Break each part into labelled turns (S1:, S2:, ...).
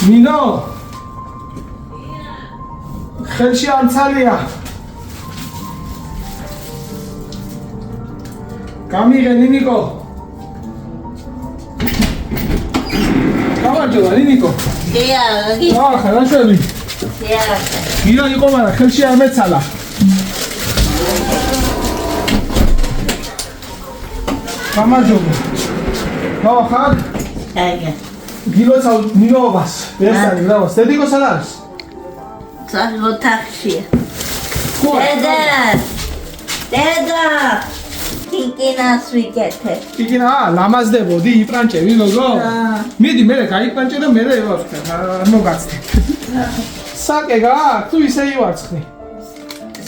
S1: ნინო ხელში ანცალია გამიღე ნინიკო გამარჯობა ნინიკო ხარაშები გირა იყო მაგრამ ხელში არ მეცალა გამარჯობა ხარ გილოცავ ნინოობას ერთად გრავას დედიკო სად არის
S2: ოთახშია დედა კიკინას ვიკეთე
S1: კიკინა ლამაზდებოდი იპრანჭები გოგო მიდი მე გაიპრანჭე და მე ევარცხე არ მოგაცდე საკე გააქვს თუ ისე ივარცხნი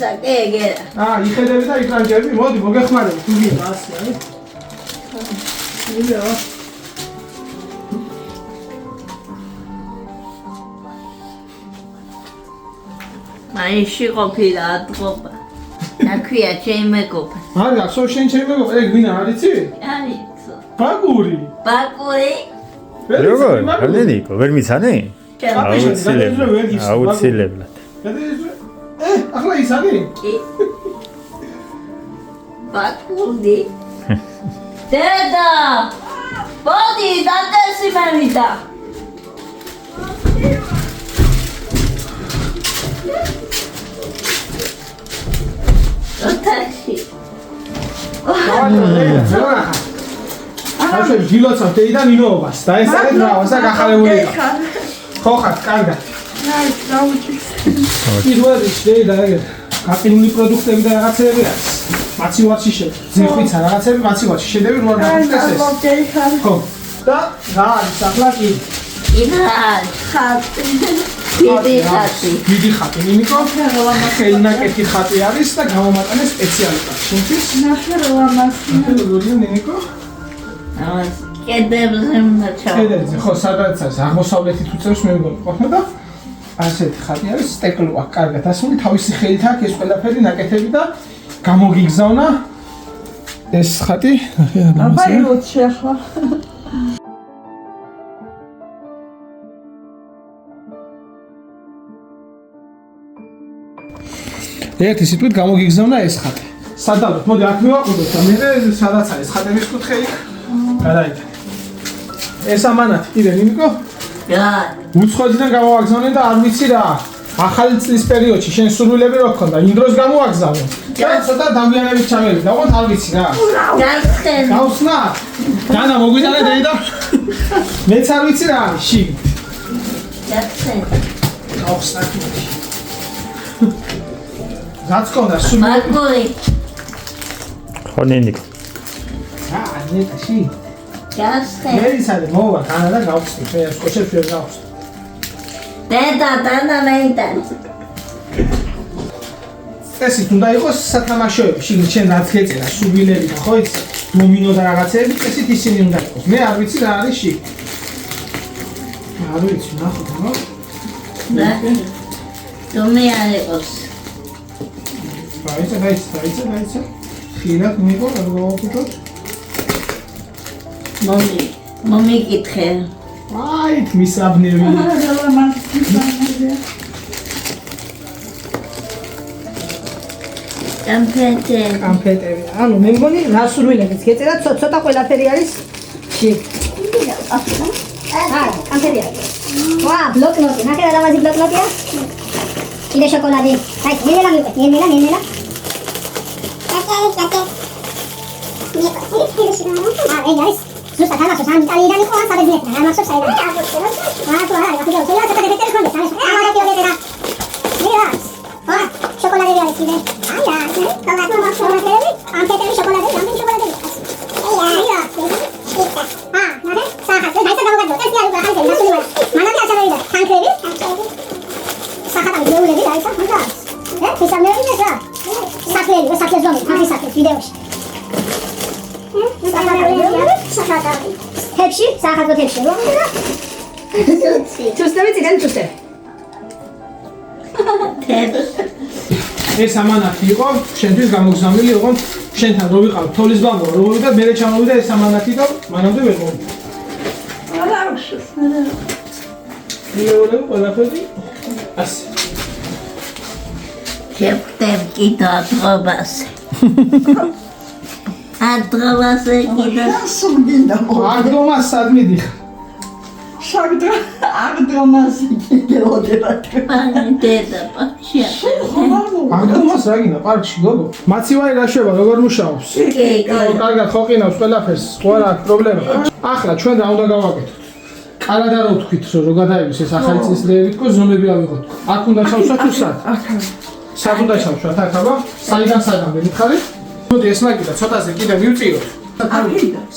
S2: საკე ეგერა
S1: იხედები და იპრანჭები მოდი მოგეხმარები თუ გია ასე არის მიდეო
S2: მაიში ყოფილა ატყობა ნაქვია ჩემი მეგობარი
S1: არ გახსოვ შენ ჩემი მეგობარი ეგ ვინა არიცი?
S2: არიცო
S1: ბაკური
S3: როგორ? ნინიკო ვერ მიცანი? აუცილებლად
S1: ახლა ის არის?
S2: კი ბაკური დედა ბოდი დადესი მევიდა ოთახში
S1: ასე გილოცავ დედა ნინოობას და ეს არის რავას და გახარებული ხო ხარ კარგად ის დედა ეგ გაკინული პროდუქტები და რაღაცები არის მაცივარში ზეხვიცა რაღაცები მაცივარში შედები რო არ გაგწეს ხო და რა არის ახლა კი
S2: ხატი
S1: დიდი ხატი ნინიკო ხელნაკეთი ხატი არის და გამომატანე სპეციალურად შენთვის
S2: ნახე რა ლამაზია
S1: როგორია ნინიკო
S2: კედებზე მნაჩავ
S1: კედებზე ხო სადაც არის აღმოსავლეთით უწევს მე მგონი ყოფნა და ასეთი ხატი არის სტეკლოა კარგად ასული თავისი ხელით აქვს ეს ყველაფერი ნაკეთები და გამოგიგზავნა ეს ხატი
S4: აბა როც ახლა
S1: ერთი სიტყვით გამოგიგზავნა ეს ხატი. სადავთ, მოდი აქ მივაყუდოთ და მე სადაც არის ხატების კუთხე იქ გადაიტანე. ეს ამანათი კიდე ნინიკო? უცხოეთიდან გამოვაგზავნე და არ ვიცი რა. ახალი წლის პერიოდში შენ სურვილები რო გქონდა, იმ დროს გამოვაგზავნე. და ცოტა დამიანებით ჩამევიდა, ოღონდ არ ვიცი რა. გავხსნა. განა მოგვიტანე დედა. მეც არ ვიცი რა არის შიგ. გავხსნა. რაც კონდა სულ
S2: ბაკური
S3: ხო ნინიკო
S1: ნეტაში
S2: გასხე
S1: მე ისარი მოვა განა და გავხსნი მე სკოჩებს ვერ გავხსნი
S2: დედა მეიტან
S1: წესით უნდა იყოს სათამაშოები შიგნით შენ რაც გეწერა სუვილები და ხო ის დომინო და რაღაცეები წესით ისინი უნდა იყოს მე არ ვიცი რა არის შიგ არ ვიცი ნახოთ რა
S2: დომი არ იყოს
S1: დაიცა. ხილად მიყო, რა გავაკეთოთ?
S2: მომი კითხე.
S1: აი, მისაბნევი.
S4: კამფეტები. ანუ მე მგონი რა სურვილებიც გეწერა, ცოტა ყველაფერი არის შიგ. კამფეტია. ვა, ბლოკნოტი. ნახე რა ლამაზი ბლოკნოტია? კიდე შოკოლადი. აი, ნელა მივყეთ, ნელა. ეს ზუსტად ამასო სამ იტალიიდან იყო ან საბერძნეთიდან ამასო საერთოდ შოკოლადი არის კიდე თებში, საახალწლო თებში, რომ ჩუსტები ციდან ჩუსტები.
S1: ეს ამანათი იყო, შენთვის გამოგზავნილი, ოღონდ შენთან რო ვიყავ თოლის ბაბო, რო მოვიდა, მერე ჩამოვიდა ეს ამანათი და მანამდე ვერ მოვიდა. მილეულები ყველაფერი ასე.
S2: შევხვდები კიდო ადგომაზე. ადგომაზე კიდო.
S5: სულგინდა
S1: აღდგომას სად მიდიხარ?
S5: შაგდრა აღდრომაზე გელოდება
S2: მანი დედა პახშია.
S1: აღდგომას რა გინდა პარკში გოგო? მაცივარი რა შევა როგორ მუშაობს? კარგად ხო ყინავს ყველაფერს, ხო არა აქვს პრობლემა. ახლა ჩვენ რა უნდა გავაკეთოთ? კარად არ ვთქვით რომ რო გადაივლის ეს ახალი წესრიგები თქო ზომები ავიღოთ. აქ უნდა ჩავსვათ თუ სად? სად უნდა ჩავსვათ აქ აბა? საიდან სადამდე მითხარით? მოდი ეს მაგიდა ცოტაზე კიდე მივწიოთ.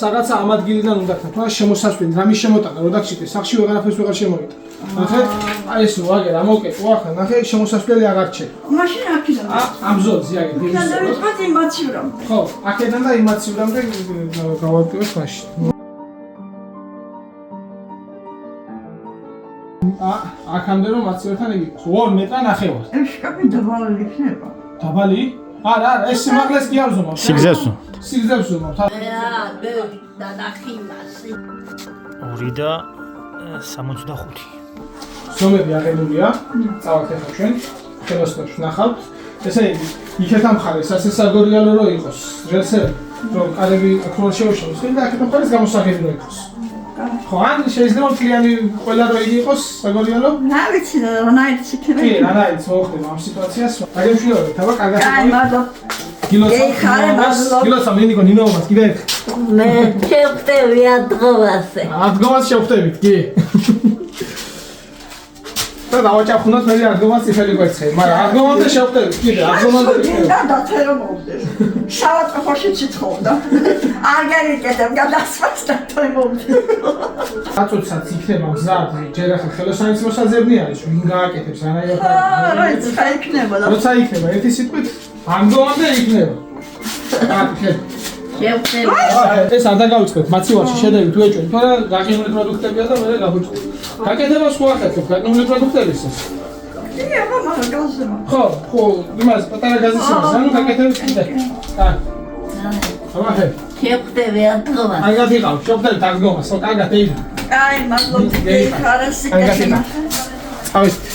S1: საგაცა ამ ადგილიდან უნდა გქნათ, მაგრამ შემოსასვლელი რამის შემოტანა რო დაგჭირდეს, სახში ვეღარაფერს ვეღარ შემოვიდა. ნახე? აი ეს ვაგერ ამოვკეთო ახლა, ნახე შემოსასვლელი აღარ ჩერდა.
S5: მაშინ აქედან
S1: ამ ზოლზე აგეთ ის.
S5: გადავიწყოთ იმაცივრამ
S1: ხო, აქედან და იმაცივრამდე გავაკეთოთ მაშინ. აქამდე რომ მაცივრთან იგივე. 2 მეტრა ნახევარი.
S5: ეს შკაფი დაბალი იქნება
S1: დაბალი? არა, ეს სიმაღლეს კი არ ვზომავ.
S3: სიგზეს
S1: სიგზეს ვზომავ.
S2: და დახიმასი.
S3: 2 და 65.
S1: ზომები აღებულია. წავთ ახლა ჩვენ ხელოსნებს ნახავთ. ესე იგი, იქეთა მხარეს ასე საგორიალო რო იყოს. რელსე რომ კარები აქროლ შეუშავოს და აქეთა მხარეს გამოსაღები რო იყოს. ხო, ან შეიძლება მთლიანი ყველა რო იგი იყოს საგორიალო?
S5: რა ვიცი რანაირიც იქნება
S1: კი, რანაირიც მოხდება ამ სიტუაციას. აი მშვიდობთ, აბა კარგად.
S5: აი მადლობა
S1: გილოსა, გილოსა მინიკო ნინოობას კიდე ერთხელ.
S2: მე შევხვდები ადგომაზე.
S1: ადგომას შევხვდებით, კი. და დავაჭაფუნოთ მე ადგომას წიფელი კვერცხი, მაგრამ ადგომამდე შევხვდებით, კიდე ადგომამდე ვიქნებით.
S5: და დათერმობდეს შავატყოში ციტხოვდა არ გარიგებდა გადასვას და თემობდი
S1: აწუცაც იქნება მზად, ჯერ ახლა ხელოსანის მოსაძებნი არის, ვინ გააკეთებს რანაირად.
S5: რა იცი იქნება და
S1: როცა იქნება ერთი სიტყვით, ადგომამდე იქნება. აკეთე.
S2: შევხვდები.
S1: ეს არ დაგავიწყებთ, მაცივარში შედევით უეჭვით, თორე გაყინული პროდუქტებია და მე გავუჭდით. გაკეთებას ხო ახერხებ, გაყინული პროდუქტების ეს.
S5: კი აბა მაგრამ გასულა
S1: ხო, იმას პატარა გაზის იმას, ანუ გაკეთებით კიდე. კარგი. აბა ჰე.
S2: შევხვდები ადგომაზე.
S1: კარგად იყავ, შევხვდებით ადგომას, ხო, კარგად ეი.
S5: აი მადლობა ხარასი
S1: წავით.